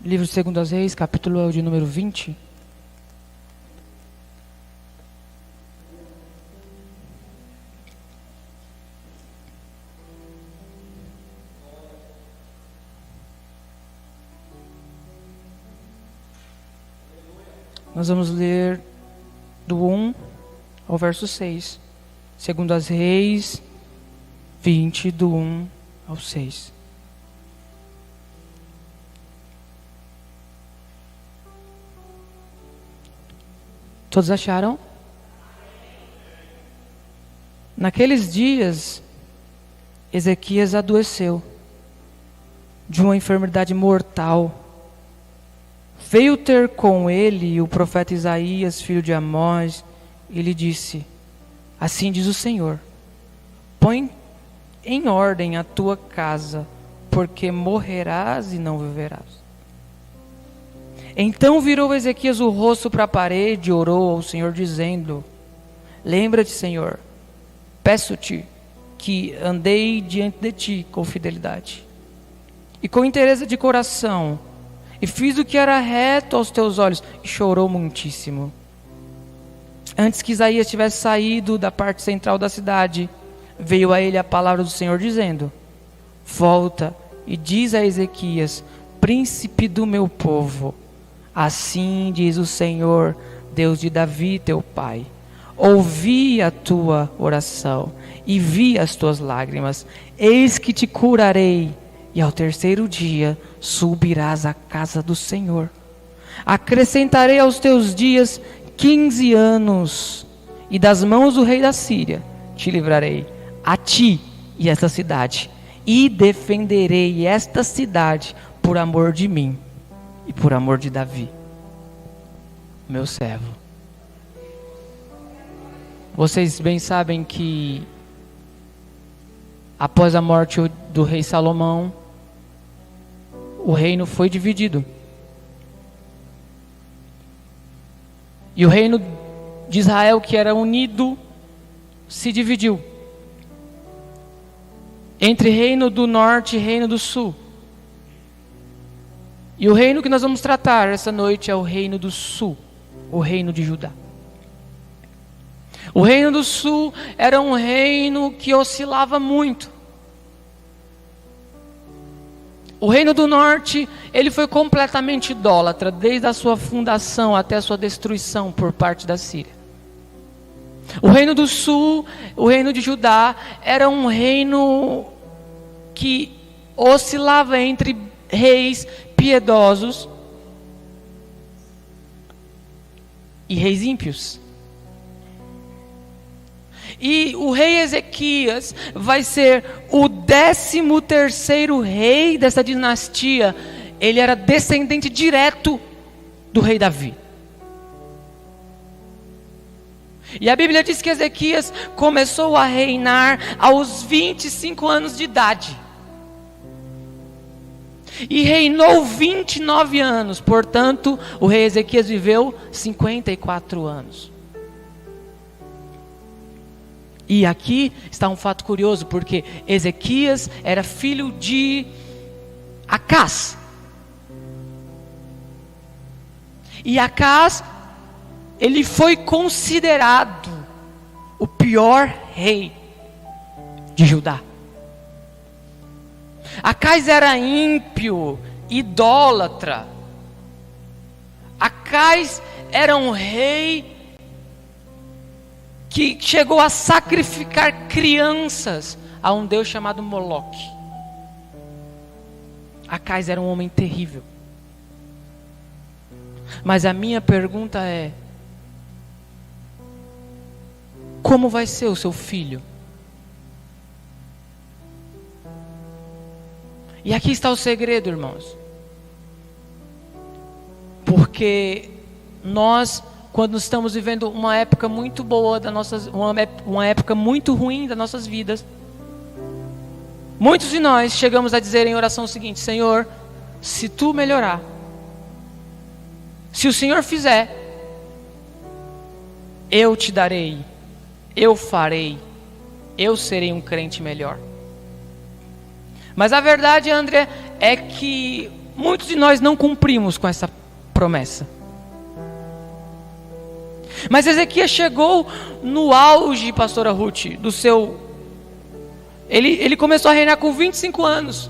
Livro de 2 Reis, capítulo de número 20. Nós vamos ler do 1 ao verso 6. 2 Reis 20, do 1 ao 6. Todos acharam? Naqueles dias, Ezequias adoeceu de uma enfermidade mortal. Veio ter com ele o profeta Isaías, filho de Amós, e lhe disse: assim diz o Senhor, põe em ordem a tua casa, porque morrerás e não viverás. Então virou Ezequias o rosto para a parede e orou ao Senhor, dizendo: lembra-te, Senhor, peço-te que andei diante de ti com fidelidade e com inteireza de coração, e fiz o que era reto aos teus olhos. E chorou muitíssimo. Antes que Isaías tivesse saído da parte central da cidade, veio a ele a palavra do Senhor, dizendo: volta e diz a Ezequias, príncipe do meu povo, assim diz o Senhor, Deus de Davi teu pai: ouvi a tua oração e vi as tuas lágrimas. Eis que te curarei, e ao terceiro dia subirás à casa do Senhor. Acrescentarei aos teus dias 15 anos, e das mãos do rei da Síria te livrarei, a ti e esta cidade, e defenderei esta cidade por amor de mim e por amor de Davi, meu servo. Vocês bem sabem que após a morte do rei Salomão, o reino foi dividido. E o reino de Israel, que era unido, se dividiu entre reino do norte e reino do sul. E o reino que nós vamos tratar essa noite é o reino do sul, o reino de Judá. O reino do sul era um reino que oscilava muito. O reino do norte, ele foi completamente idólatra, desde a sua fundação até a sua destruição por parte da Síria. O reino do sul, o reino de Judá, era um reino que oscilava entre reis piedosos e reis ímpios. E o rei Ezequias vai ser o 13º rei dessa dinastia. Ele era descendente direto do rei Davi. E a Bíblia diz que Ezequias começou a reinar aos 25 anos de idade. E reinou 29 anos. Portanto, o rei Ezequias viveu 54 anos. E aqui está um fato curioso, porque Ezequias era filho de Acás. E Acás, ele foi considerado o pior rei de Judá. Acás era ímpio, idólatra. Acás era um rei que chegou a sacrificar crianças a um deus chamado Moloque. Acás era um homem terrível. Mas a minha pergunta é: como vai ser o seu filho? E aqui está o segredo, irmãos. Porque nós, quando estamos vivendo uma época muito boa uma época muito ruim das nossas vidas, muitos de nós chegamos a dizer em oração o seguinte: Senhor, se tu melhorar, se o Senhor fizer, eu te darei, eu farei, eu serei um crente melhor. Mas a verdade, André, é que muitos de nós não cumprimos com essa promessa. Mas Ezequias chegou no auge, pastora Ruth, do seu... Ele começou a reinar com 25 anos.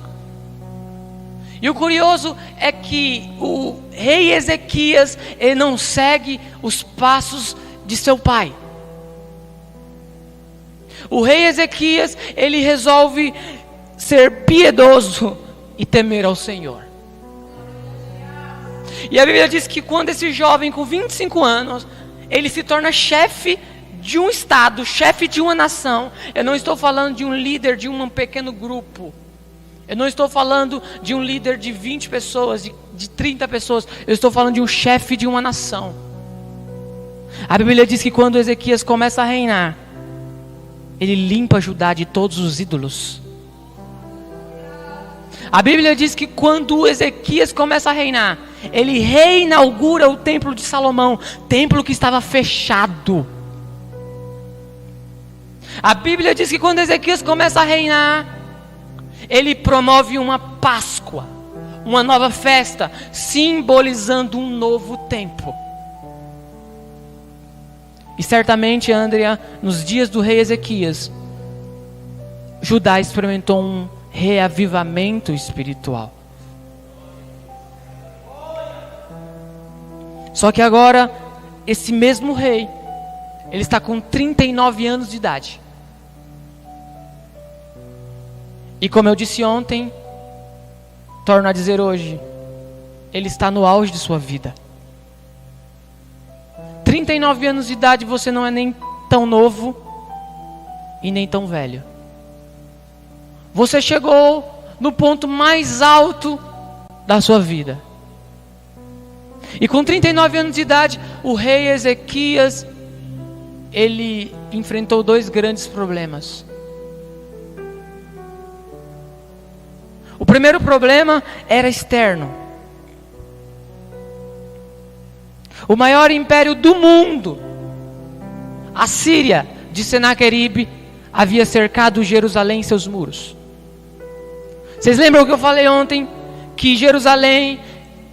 E o curioso é que o rei Ezequias, ele não segue os passos de seu pai. O rei Ezequias, ele resolve ser piedoso e temer ao Senhor. E a Bíblia diz que quando esse jovem com 25 anos, ele se torna chefe de um estado, chefe de uma nação. Eu não estou falando de um líder de um pequeno grupo. Eu não estou falando de um líder de 20 pessoas, de 30 pessoas. Eu estou falando de um chefe de uma nação. A Bíblia diz que quando Ezequias começa a reinar, ele limpa Judá de todos os ídolos. A Bíblia diz que quando Ezequias começa a reinar, ele reinaugura o templo de Salomão, templo que estava fechado. A Bíblia diz que quando Ezequias começa a reinar, ele promove uma Páscoa, uma nova festa, simbolizando um novo tempo. E certamente, Andrea, nos dias do rei Ezequias, Judá experimentou um reavivamento espiritual. Só que agora, esse mesmo rei, ele está com 39 anos de idade. E como eu disse ontem, torno a dizer hoje, ele está no auge de sua vida. 39 anos de idade, você não é nem tão novo e nem tão velho. Você chegou no ponto mais alto da sua vida. E com 39 anos de idade, o rei Ezequias, ele enfrentou dois grandes problemas. O primeiro problema era externo. O maior império do mundo, a Síria de Senaqueribe, havia cercado Jerusalém e seus muros. Vocês lembram o que eu falei ontem? Que Jerusalém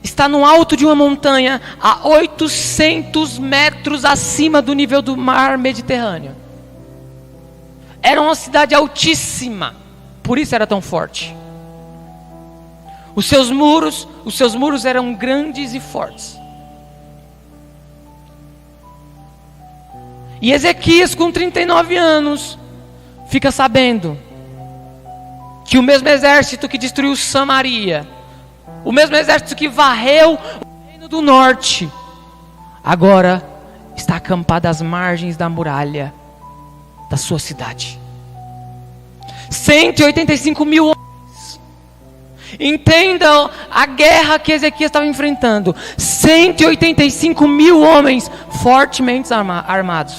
está no alto de uma montanha, a 800 metros acima do nível do mar Mediterrâneo. Era uma cidade altíssima, por isso era tão forte. Os seus muros eram grandes e fortes. E Ezequias, com 39 anos, fica sabendo que o mesmo exército que destruiu Samaria, o mesmo exército que varreu o reino do norte, agora está acampado às margens da muralha da sua cidade. 185 mil homens. Entendam a guerra que Ezequias estava enfrentando. 185 mil homens fortemente armados.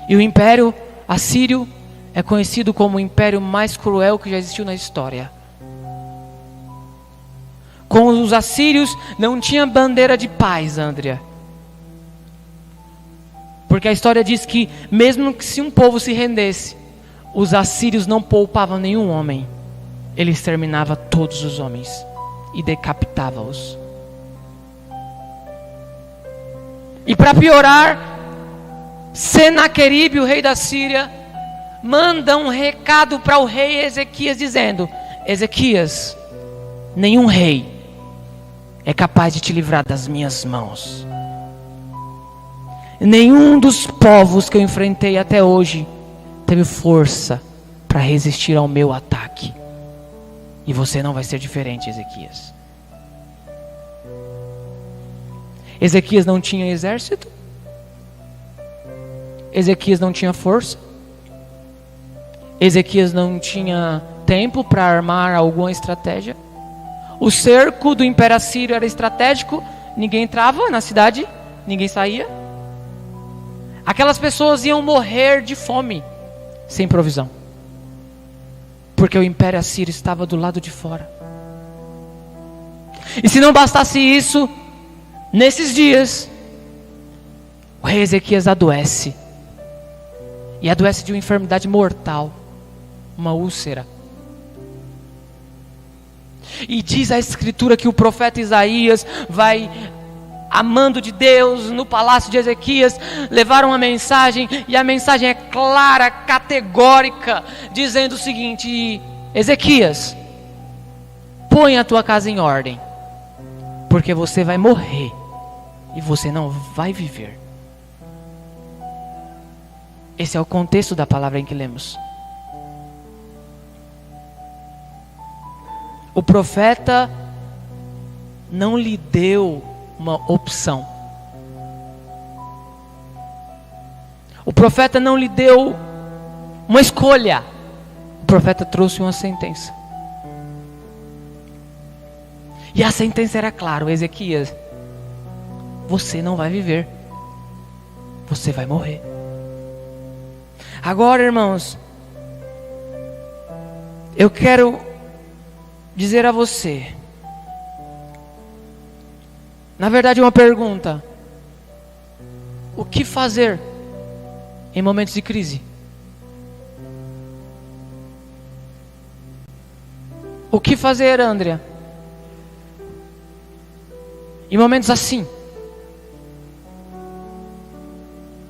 E o império assírio é conhecido como o império mais cruel que já existiu na história. Com os assírios não tinha bandeira de paz, Andrea. Porque a história diz que mesmo que se um povo se rendesse, os assírios não poupavam nenhum homem. Ele exterminava todos os homens e decapitava-os. E para piorar, Senaqueribe, o rei da Síria, manda um recado para o rei Ezequias dizendo: Ezequias, nenhum rei é capaz de te livrar das minhas mãos. Nenhum dos povos que eu enfrentei até hoje teve força para resistir ao meu ataque. E você não vai ser diferente, Ezequias. Ezequias não tinha exército. Ezequias não tinha força. Ezequias não tinha tempo para armar alguma estratégia. O cerco do Império Assírio era estratégico. Ninguém entrava na cidade, ninguém saía. Aquelas pessoas iam morrer de fome, sem provisão. Porque o Império Assírio estava do lado de fora. E se não bastasse isso, nesses dias, o rei Ezequias adoece. E adoece de uma enfermidade mortal, uma úlcera. E diz a Escritura que o profeta Isaías vai, amando de Deus, no palácio de Ezequias, levar uma mensagem, e a mensagem é clara, categórica, dizendo o seguinte: Ezequias, põe a tua casa em ordem, porque você vai morrer e você não vai viver. Esse é o contexto da palavra em que lemos. O profeta não lhe deu uma opção. O profeta não lhe deu uma escolha. O profeta trouxe uma sentença. E a sentença era clara: Ezequias, você não vai viver. Você vai morrer. Agora, irmãos, eu quero dizer a você, na verdade, uma pergunta: o que fazer em momentos de crise? O que fazer, Andrea, em momentos assim?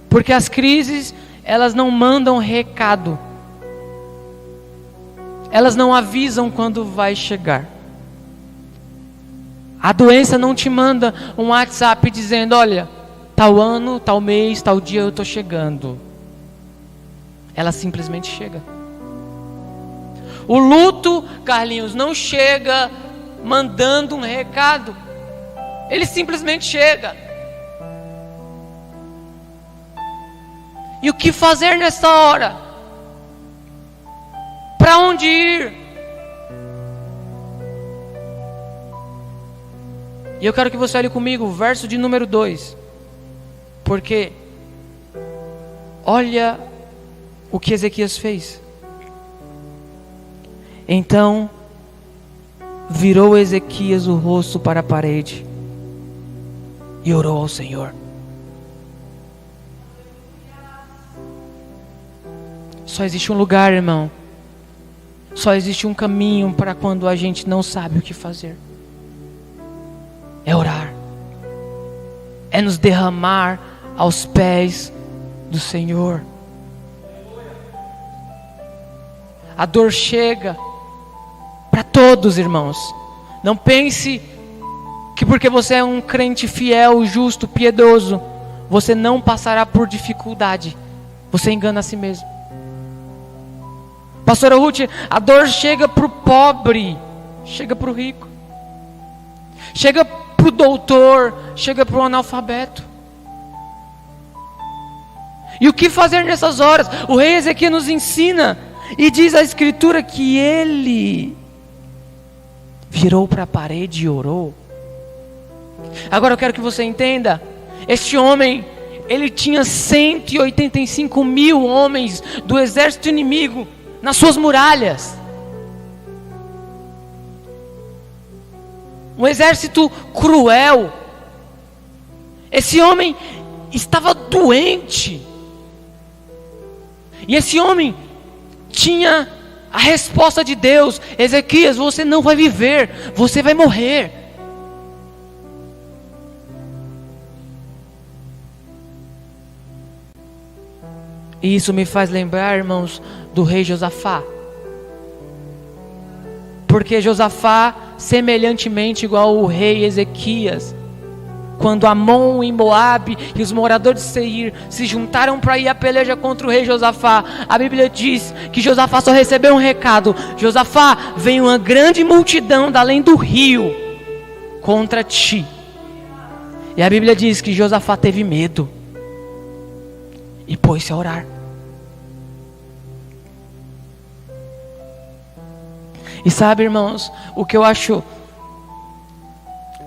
Porque as crises, elas não mandam recado. Elas não avisam quando vai chegar. A doença não te manda um WhatsApp dizendo: olha, tal ano, tal mês, tal dia eu estou chegando. Ela simplesmente chega. O luto, Carlinhos, não chega mandando um recado. Ele simplesmente chega. E o que fazer nessa hora? Para onde ir? E eu quero que você olhe comigo o verso de número 2. Porque olha o que Ezequias fez. Então virou Ezequias o rosto para a parede e orou ao Senhor. Só existe um lugar, irmão. Só existe um caminho para quando a gente não sabe o que fazer. É orar. É nos derramar aos pés do Senhor. A dor chega para todos, irmãos. Não pense que porque você é um crente fiel, justo, piedoso, você não passará por dificuldade. Você engana a si mesmo. Pastora Ruth, a dor chega para o pobre, chega para o rico, chega para o doutor, chega para o analfabeto. E o que fazer nessas horas? O rei Ezequias nos ensina, e diz a Escritura que ele virou para a parede e orou. Agora eu quero que você entenda, este homem, ele tinha 185 mil homens do exército inimigo nas suas muralhas. Um exército cruel. Esse homem estava doente. E esse homem tinha a resposta de Deus: Ezequias, você não vai viver, você vai morrer. E isso me faz lembrar, irmãos, do rei Josafá. Porque Josafá, semelhantemente igual o rei Ezequias, quando Amon e Moabe e os moradores de Seir se juntaram para ir à peleja contra o rei Josafá, a Bíblia diz que Josafá só recebeu um recado: Josafá, vem uma grande multidão da além do rio contra ti. E a Bíblia diz que Josafá teve medo e pôs-se a orar. E sabe, irmãos, o que eu acho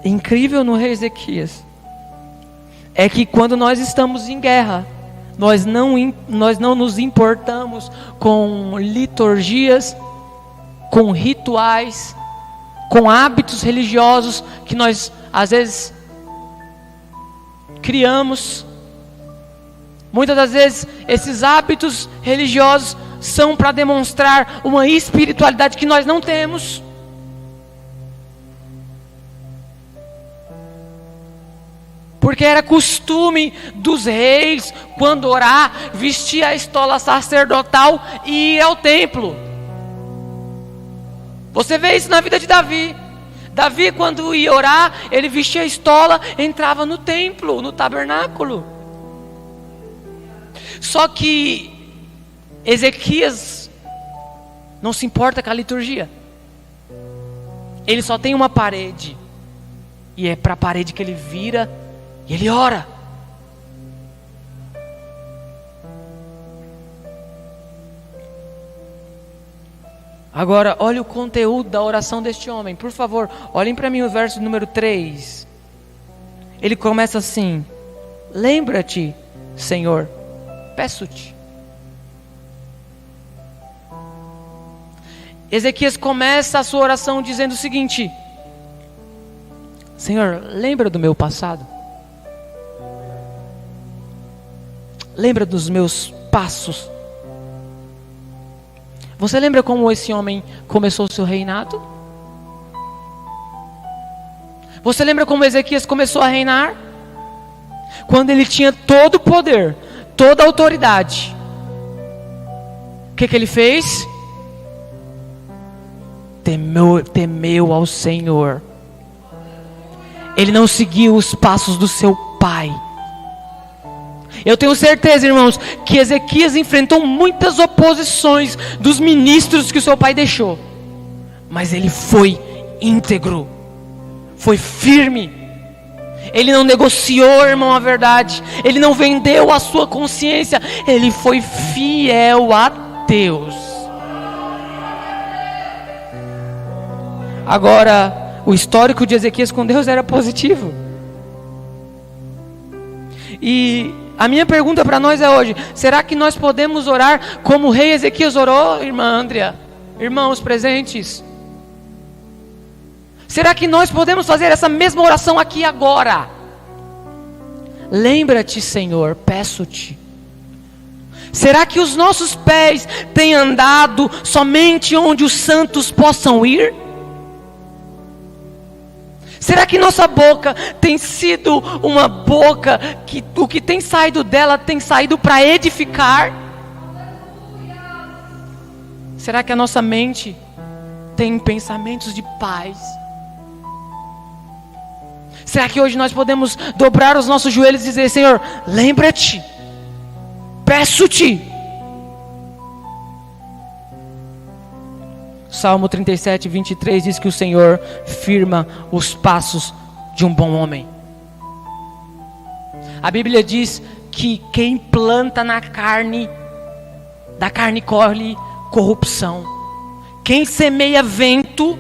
incrível no rei Ezequias é que quando nós estamos em guerra, nós não nos importamos com liturgias, com rituais, com hábitos religiosos que nós às vezes criamos. Muitas das vezes esses hábitos religiosos são para demonstrar uma espiritualidade que nós não temos. Porque era costume dos reis, quando orar, vestir a estola sacerdotal e ir ao templo. Você vê isso na vida de Davi. Davi, quando ia orar, ele vestia a estola, entrava no templo, no tabernáculo. Só que Ezequias não se importa com a liturgia. Ele só tem uma parede, e é para a parede que ele vira e ele ora. Agora, olha o conteúdo da oração deste homem. Por favor, olhem para mim o verso número 3. Ele começa assim: lembra-te, Senhor, peço-te. Ezequias começa a sua oração dizendo o seguinte: Senhor, lembra do meu passado. Lembra dos meus passos. Você lembra como esse homem começou o seu reinado? Você lembra como Ezequias começou a reinar? Quando ele tinha todo o poder, toda a autoridade. O que ele fez? Temeu ao Senhor. Ele não seguiu os passos do seu pai. Eu tenho certeza, irmãos, que Ezequias enfrentou muitas oposições dos ministros que o seu pai deixou. Mas ele foi íntegro, foi firme. Ele não negociou, irmão, a verdade. Ele não vendeu a sua consciência. Ele foi fiel a Deus. Agora, o histórico de Ezequias com Deus era positivo. E a minha pergunta para nós é hoje: será que nós podemos orar como o rei Ezequias orou, irmã Andrea? Irmãos presentes, será que nós podemos fazer essa mesma oração aqui agora? Lembra-te, Senhor, peço-te. Será que os nossos pés têm andado somente onde os santos possam ir? Será que nossa boca tem sido uma boca que o que tem saído dela tem saído para edificar? Será que a nossa mente tem pensamentos de paz? Será que hoje nós podemos dobrar os nossos joelhos e dizer: Senhor, lembra-te, peço-te. Salmo 37, 23 diz que o Senhor firma os passos de um bom homem. A Bíblia diz que quem planta na carne, da carne colhe corrupção. Quem semeia vento,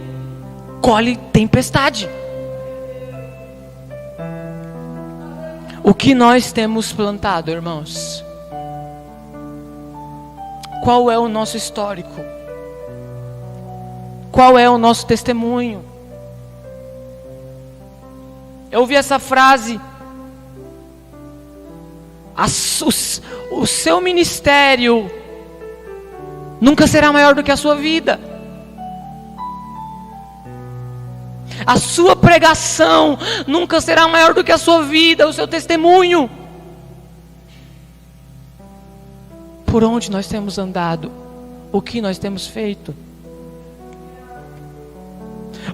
colhe tempestade. O que nós temos plantado, irmãos? Qual é o nosso histórico? Qual é o nosso testemunho? Eu ouvi essa frase: o seu ministério nunca será maior do que a sua vida. A sua pregação nunca será maior do que a sua vida, o seu testemunho. Por onde nós temos andado? O que nós temos feito?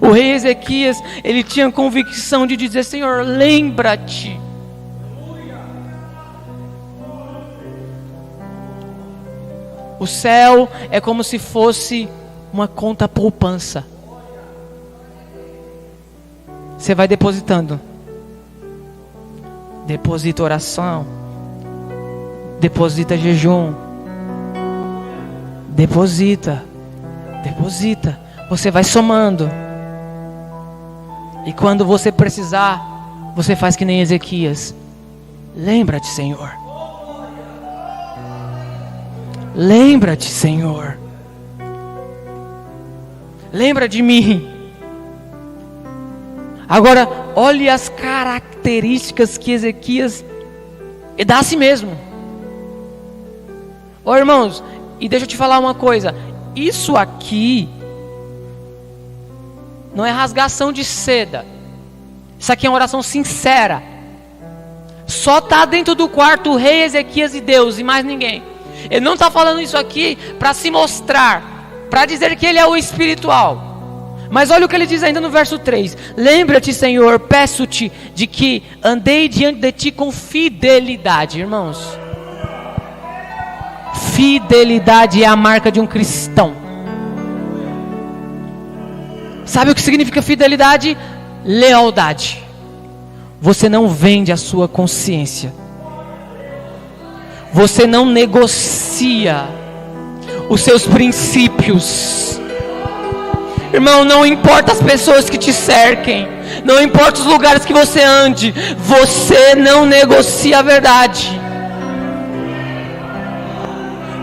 O rei Ezequias, ele tinha convicção de dizer: Senhor, lembra-te. O céu é como se fosse uma conta poupança. Você vai depositando. Deposita oração. Deposita jejum. Deposita. Você vai somando. E quando você precisar, você faz que nem Ezequias. Lembra-te, Senhor. Lembra-te, Senhor. Lembra de mim. Agora, olhe as características que Ezequias dá a si mesmo. Ô irmãos, e deixa eu te falar uma coisa. Isso aqui não é rasgação de seda. Isso aqui é uma oração sincera. Só está dentro do quarto o rei Ezequias e Deus, e mais ninguém. Ele não está falando isso aqui para se mostrar, para dizer que ele é o espiritual. Mas olha o que ele diz ainda no verso 3. Lembra-te, Senhor, peço-te de que andei diante de ti com fidelidade. Irmãos, fidelidade é a marca de um cristão. Sabe o que significa fidelidade? Lealdade. Você não vende a sua consciência. Você não negocia os seus princípios. Irmão, não importa as pessoas que te cerquem, não importa os lugares que você ande, você não negocia a verdade.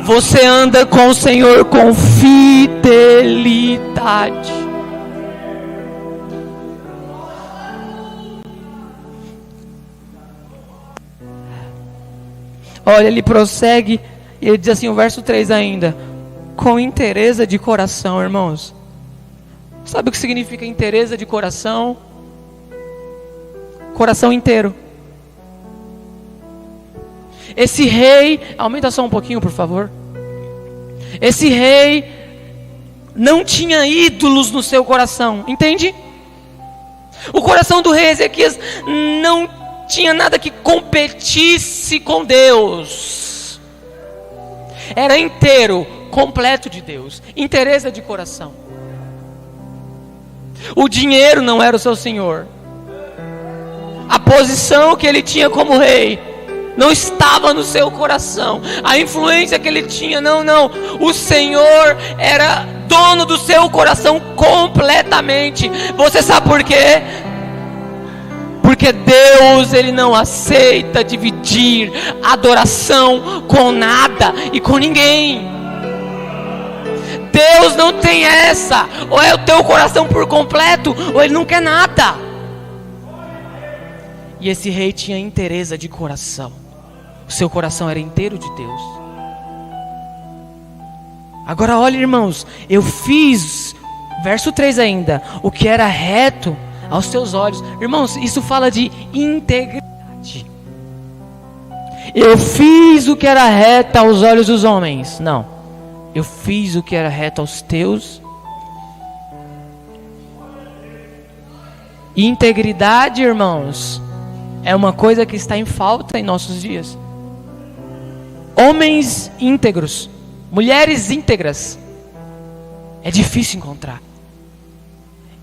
Você anda com o Senhor com fidelidade. Olha, ele prossegue e ele diz assim, o verso 3 ainda: com inteireza de coração, irmãos. Sabe o que significa inteireza de coração? Coração inteiro. Esse rei, aumenta só um pouquinho, por favor. Esse rei não tinha ídolos no seu coração, entende? O coração do rei Ezequias não tinha nada que competisse com Deus. Era inteiro, completo de Deus, inteireza de coração. O dinheiro não era o seu senhor. A posição que ele tinha como rei não estava no seu coração. A influência que ele tinha, não. O Senhor era dono do seu coração completamente. Você sabe por quê? Porque Deus, Ele não aceita dividir adoração com nada e com ninguém. Deus não tem essa. Ou é o teu coração por completo, ou Ele não quer nada. E esse rei tinha inteireza de coração. O seu coração era inteiro de Deus. Agora olha, irmãos, eu fiz, verso 3 ainda, o que era reto aos teus olhos. Irmãos, isso fala de integridade. Eu fiz o que era reto aos olhos dos homens. Não, eu fiz o que era reto aos teus. Integridade, irmãos, é uma coisa que está em falta em nossos dias. Homens íntegros, mulheres íntegras, é difícil encontrar.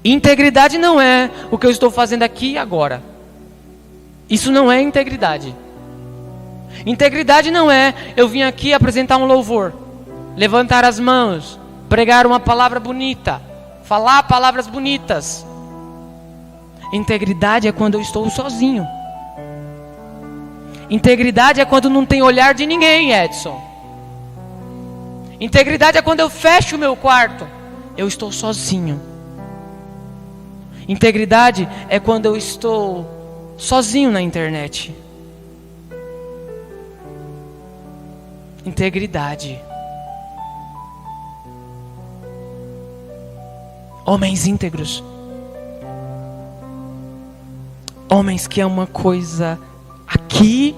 Integridade não é o que eu estou fazendo aqui e agora. Isso não é integridade. Integridade não é eu vim aqui apresentar um louvor, levantar as mãos, pregar uma palavra bonita, falar palavras bonitas. Integridade é quando eu estou sozinho. Integridade é quando não tem olhar de ninguém, Edson. Integridade é quando eu fecho o meu quarto, eu estou sozinho. Integridade é quando eu estou sozinho na internet. Integridade. Homens íntegros. Homens que é uma coisa aqui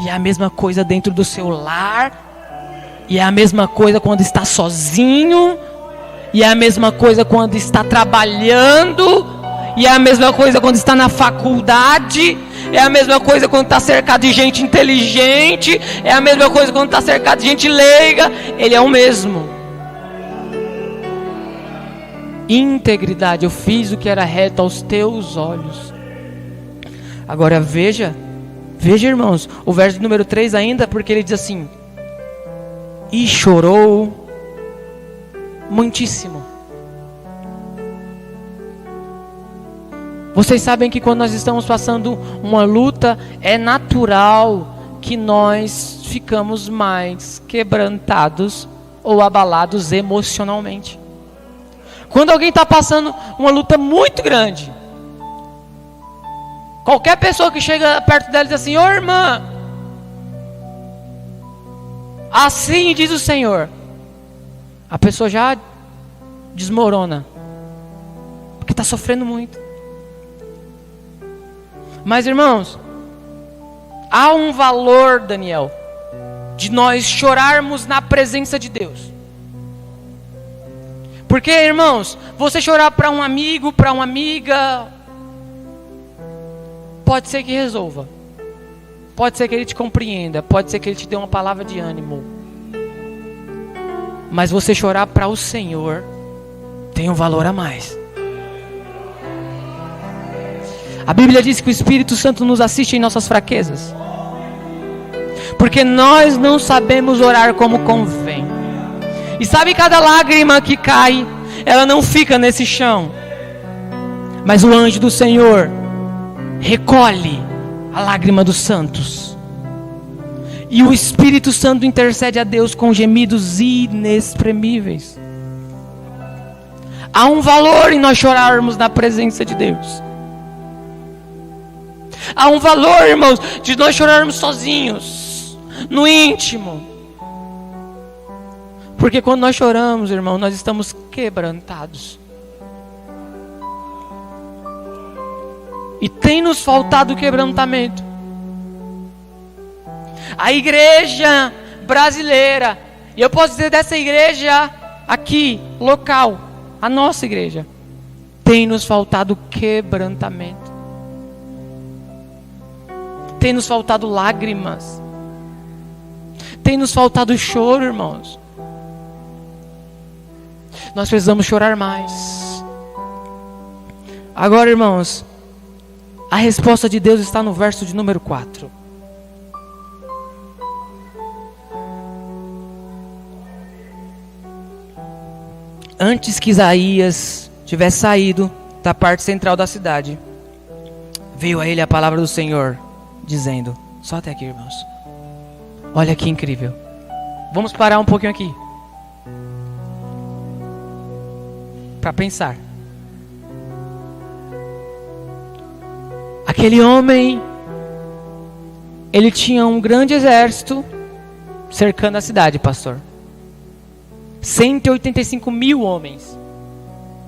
e é a mesma coisa dentro do seu lar, e é a mesma coisa quando está sozinho, e é a mesma coisa quando está trabalhando, e é a mesma coisa quando está na faculdade, é a mesma coisa quando está cercado de gente inteligente, é a mesma coisa quando está cercado de gente leiga. Ele é o mesmo. Integridade. Eu fiz o que era reto aos teus olhos. Agora veja, irmãos, o verso número 3 ainda, porque ele diz assim: e chorou muitíssimo. Vocês sabem que quando nós estamos passando uma luta, é natural que nós ficamos mais quebrantados ou abalados emocionalmente. Quando alguém está passando uma luta muito grande, qualquer pessoa que chega perto dela diz assim: ô irmã, assim diz o Senhor, a pessoa já desmorona, porque está sofrendo muito. Mas irmãos, Há um valor, Daniel, de nós chorarmos na presença de Deus. Porque, irmãos, você chorar para um amigo, para uma amiga, pode ser que resolva. Pode ser que ele te compreenda, pode ser que ele te dê uma palavra de ânimo. Mas você chorar para o Senhor tem um valor a mais. A Bíblia diz que o Espírito Santo nos assiste em nossas fraquezas, porque nós não sabemos orar como convém. E sabe, cada lágrima que cai, ela não fica nesse chão, mas o anjo do Senhor recolhe a lágrima dos santos, e o Espírito Santo intercede a Deus com gemidos inexprimíveis. Há um valor em nós chorarmos na presença de Deus. Há um valor, irmãos, de nós chorarmos sozinhos, no íntimo. Porque quando nós choramos, irmão, nós estamos quebrantados. E tem nos faltado quebrantamento. A igreja brasileira, e eu posso dizer dessa igreja aqui, local, a nossa igreja, tem nos faltado quebrantamento. Tem nos faltado lágrimas. Tem nos faltado choro, irmãos. Nós precisamos chorar mais. Agora, irmãos, a resposta de Deus está no verso de número 4. Antes que Isaías tivesse saído da parte central da cidade, veio a ele a palavra do Senhor, dizendo... Só até aqui, irmãos. Olha que incrível. Vamos parar um pouquinho aqui, para pensar. Aquele homem, ele tinha um grande exército cercando a cidade, pastor. 185 mil homens,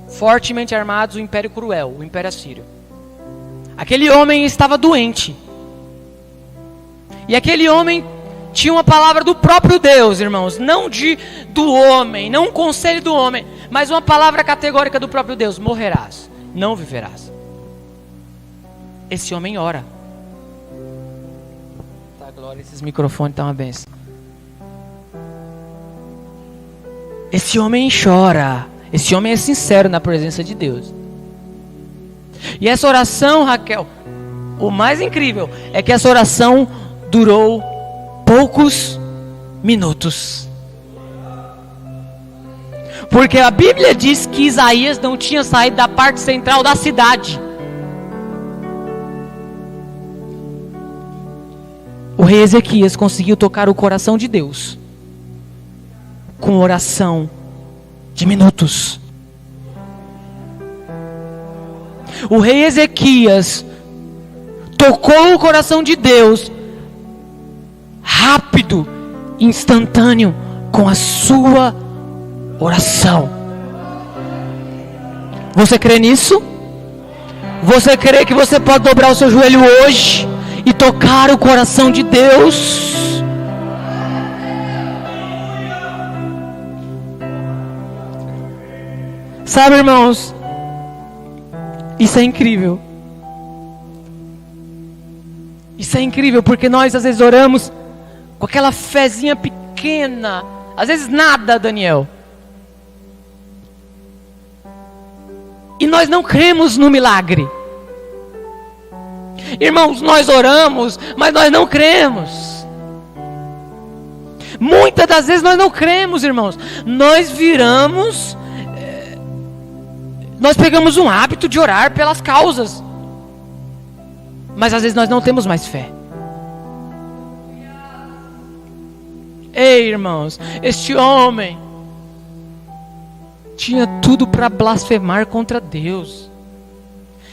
fortemente armados, o Império Cruel, o Império Assírio. Aquele homem estava doente. E aquele homem tinha uma palavra do próprio Deus, irmãos. Não do homem, não um conselho do homem, mas uma palavra categórica do próprio Deus: morrerás, não viverás. Esse homem ora. Tá, glória, esses microfones estão uma benção. Esse homem chora. Esse homem é sincero na presença de Deus. E essa oração, Raquel, o mais incrível é que essa oração durou poucos minutos. Porque a Bíblia diz que Isaías não tinha saído da parte central da cidade. O rei Ezequias conseguiu tocar o coração de Deus com oração de minutos. O rei Ezequias tocou o coração de Deus rápido, instantâneo, com a sua oração. Você crê nisso? Você crê que você pode dobrar o seu joelho hoje e tocar o coração de Deus? Sabe, irmãos, isso é incrível. Isso é incrível, porque nós às vezes oramos com aquela fezinha pequena, às vezes nada, Daniel. E nós não cremos no milagre. Irmãos, nós oramos, mas nós não cremos. Muitas das vezes nós não cremos, irmãos. Nós pegamos um hábito de orar pelas causas, mas às vezes nós não temos mais fé. Ei, irmãos, este homem tinha tudo para blasfemar contra Deus.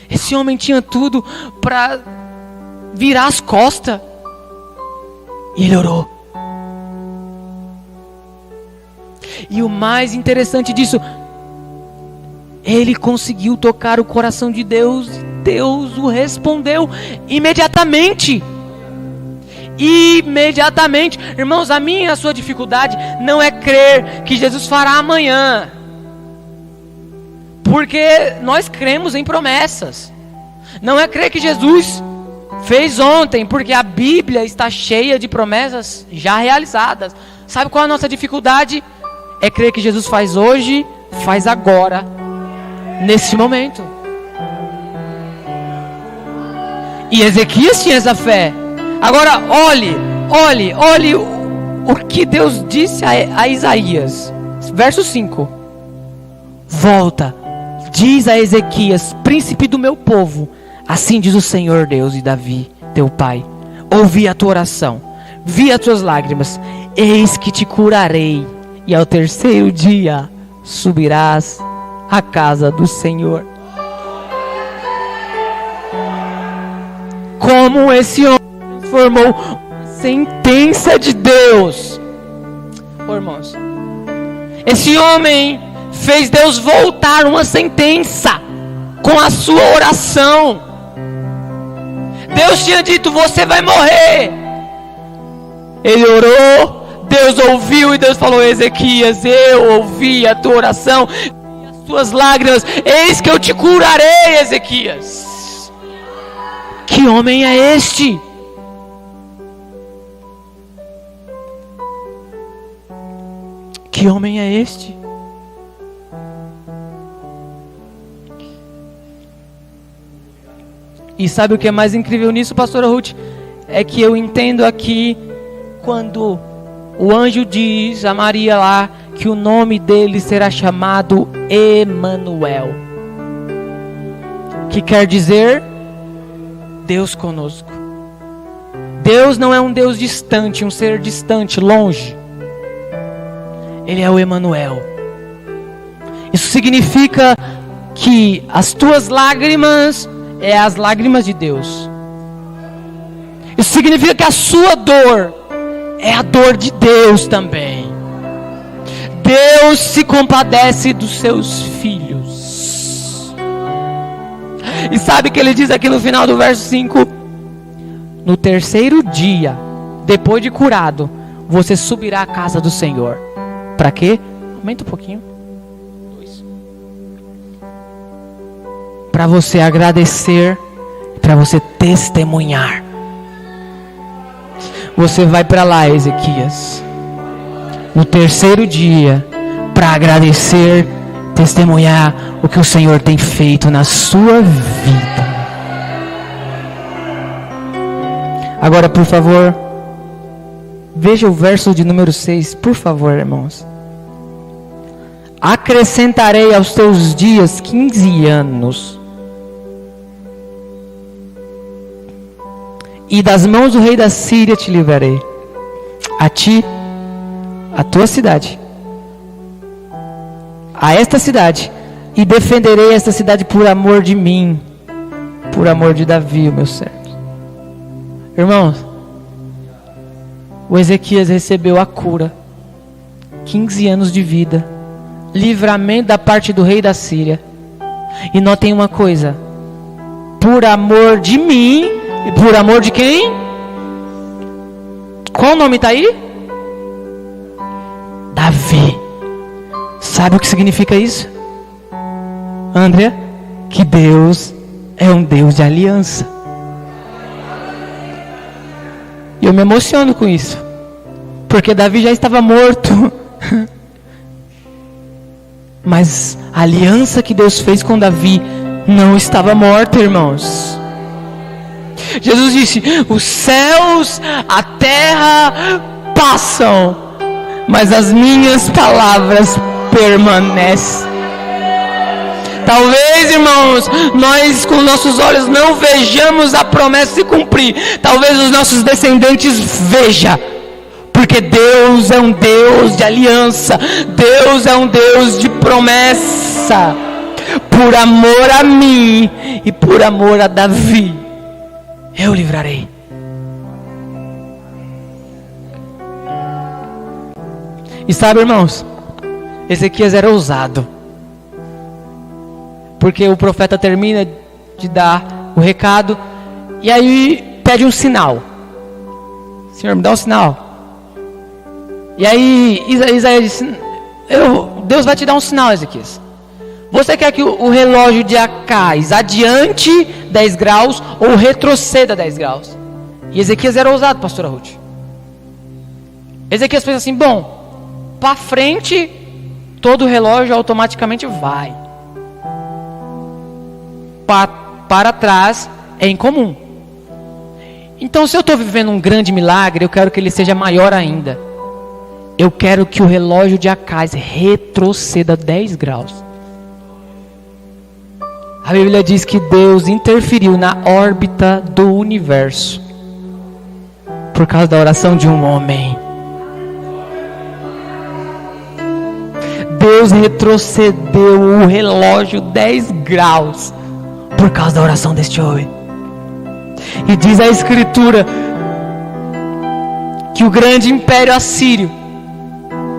Esse homem tinha tudo para virar as costas. E ele orou. E o mais interessante disso, ele conseguiu tocar o coração de Deus. Deus o respondeu imediatamente. imediatamente. Irmãos, a minha e a sua dificuldade não é crer que Jesus fará amanhã, porque nós cremos em promessas. Não é crer que Jesus fez ontem, porque a Bíblia está cheia de promessas já realizadas. Sabe qual é a nossa dificuldade? É crer que Jesus faz hoje, faz agora, nesse momento. E Ezequias tinha essa fé. Agora olhe o que Deus disse a Isaías. Verso 5. Volta, diz a Ezequias, príncipe do meu povo, assim diz o Senhor Deus de Davi, teu pai: ouvi a tua oração, vi as tuas lágrimas, eis que te curarei, e ao terceiro dia subirás à casa do Senhor. Como esse homem transformou uma sentença de Deus. Irmãos, esse homem fez Deus voltar uma sentença com a sua oração. Deus tinha dito: você vai morrer. Ele orou, Deus ouviu, e Deus falou: Ezequias, eu ouvi a tua oração e as tuas lágrimas, eis que eu te curarei, Ezequias. Que homem é este? Que homem é este? E sabe o que é mais incrível nisso, pastora Ruth? É que eu entendo aqui quando o anjo diz a Maria lá que o nome dele será chamado Emanuel, que quer dizer Deus conosco. Deus não é um Deus distante, um ser distante, longe. Ele é o Emanuel. Isso significa que as tuas lágrimas é as lágrimas de Deus. Isso significa que a sua dor é a dor de Deus também. Deus se compadece dos seus filhos. E sabe o que ele diz aqui no final do verso 5? No terceiro dia, depois de curado, você subirá à casa do Senhor. Para quê? Aumenta um pouquinho. 2. Para você agradecer, para você testemunhar. Você vai para lá, Ezequias, no terceiro dia, para agradecer, testemunhar o que o Senhor tem feito na sua vida. Agora, por favor, veja o verso de número 6, por favor, irmãos. Acrescentarei aos teus dias 15 anos, e das mãos do rei da Síria te livrarei, a ti, a tua cidade, a esta cidade, e defenderei esta cidade por amor de mim, por amor de Davi, o meu servo. Irmãos, o Ezequias recebeu a cura, 15 anos de vida, livramento da parte do rei da Síria. E notem uma coisa: por amor de mim, e por amor de quem? Qual o nome está aí? Davi. Sabe o que significa isso, André? Que Deus é um Deus de aliança. E eu me emociono com isso, porque Davi já estava morto. Mas a aliança que Deus fez com Davi não estava morta, irmãos. Jesus disse: os céus, a terra passam, mas as minhas palavras permanecem. Talvez, irmãos, nós com nossos olhos não vejamos a promessa se cumprir. Talvez os nossos descendentes vejam. Porque Deus é um Deus de aliança. Deus é um Deus de promessa. Por amor a mim e por amor a Davi, eu livrarei. E sabe, irmãos, Ezequias era ousado. Porque o profeta termina de dar o recado e aí pede um sinal. Senhor, me dá um sinal. E aí Isaías disse: Deus vai te dar um sinal, Ezequias. Você quer que o relógio de Acais adiante 10 graus ou retroceda 10 graus? E Ezequias era ousado, pastora Ruth. Ezequias fez assim: bom, para frente todo o relógio automaticamente vai. Para trás é incomum. Então, se eu estou vivendo um grande milagre, eu quero que ele seja maior ainda. Eu quero que o relógio de Acais retroceda 10 graus. A Bíblia diz que Deus interferiu na órbita do universo por causa da oração de um homem. Deus retrocedeu o relógio 10 graus por causa da oração deste homem. E diz a Escritura que o grande império assírio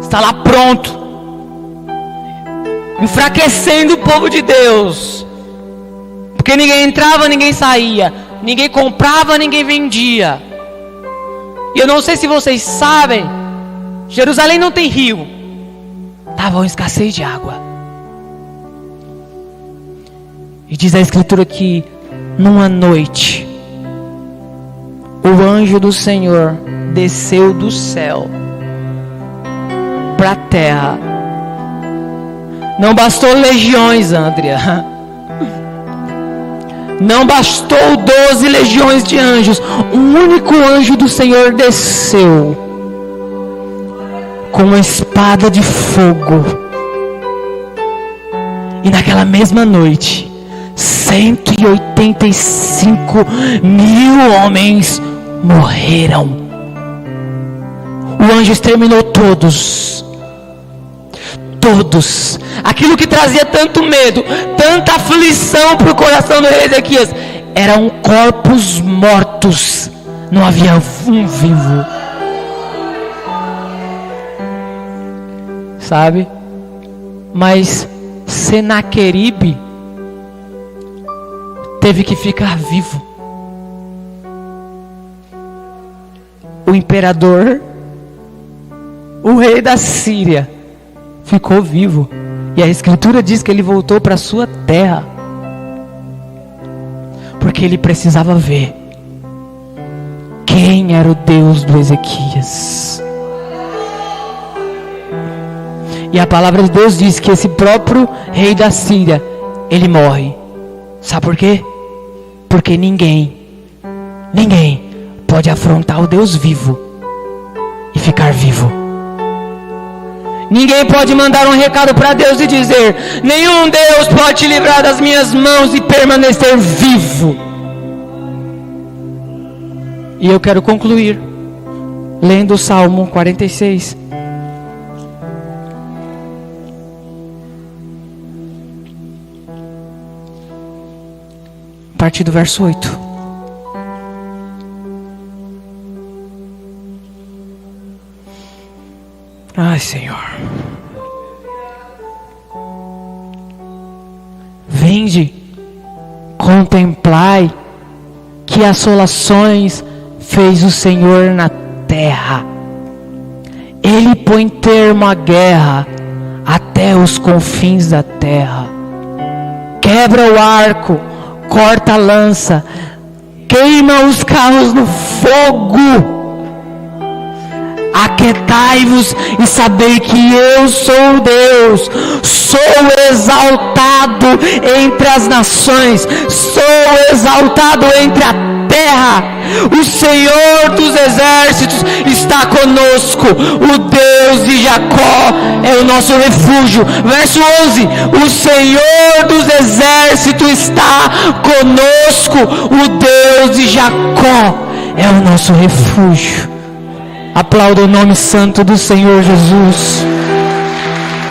está lá pronto, enfraquecendo o povo de Deus, porque ninguém entrava, ninguém saía, ninguém comprava, ninguém vendia. E eu não sei se vocês sabem, Jerusalém não tem rio, estava uma escassez de água. E diz a Escritura que numa noite o anjo do Senhor desceu do céu para a terra. Não bastou legiões, Andrea. Não bastou 12 legiões de anjos. Um único anjo do Senhor desceu com uma espada de fogo. E naquela mesma noite 185 mil homens morreram. O anjo exterminou todos. Todos. Aquilo que trazia tanto medo, tanta aflição para o coração do rei Ezequias, eram corpos mortos. Não havia um vivo. Sabe? Mas Senaqueribe teve que ficar vivo. O imperador, o rei da Síria, ficou vivo. E a Escritura diz que ele voltou para sua terra, porque ele precisava ver quem era o Deus do Ezequias. E a palavra de Deus diz que esse próprio rei da Síria, ele morre. Sabe por quê? Porque ninguém pode afrontar o Deus vivo e ficar vivo. Ninguém pode mandar um recado para Deus e dizer: nenhum Deus pode te livrar das minhas mãos e permanecer vivo. E eu quero concluir lendo o Salmo 46. A partir do verso 8. Ai, Senhor. Vinde, contemplai que assolações fez o Senhor na terra. Ele põe termo à guerra até os confins da terra. Quebra o arco, corta a lança, queima os carros no fogo. Aquietai-vos e sabei que eu sou Deus. Sou exaltado entre as nações, sou exaltado entre a terra. O Senhor dos exércitos está conosco. O Deus de Jacó é o nosso refúgio. Verso 11: o Senhor dos exércitos está conosco. O Deus de Jacó é o nosso refúgio. Aplauda o nome santo do Senhor Jesus.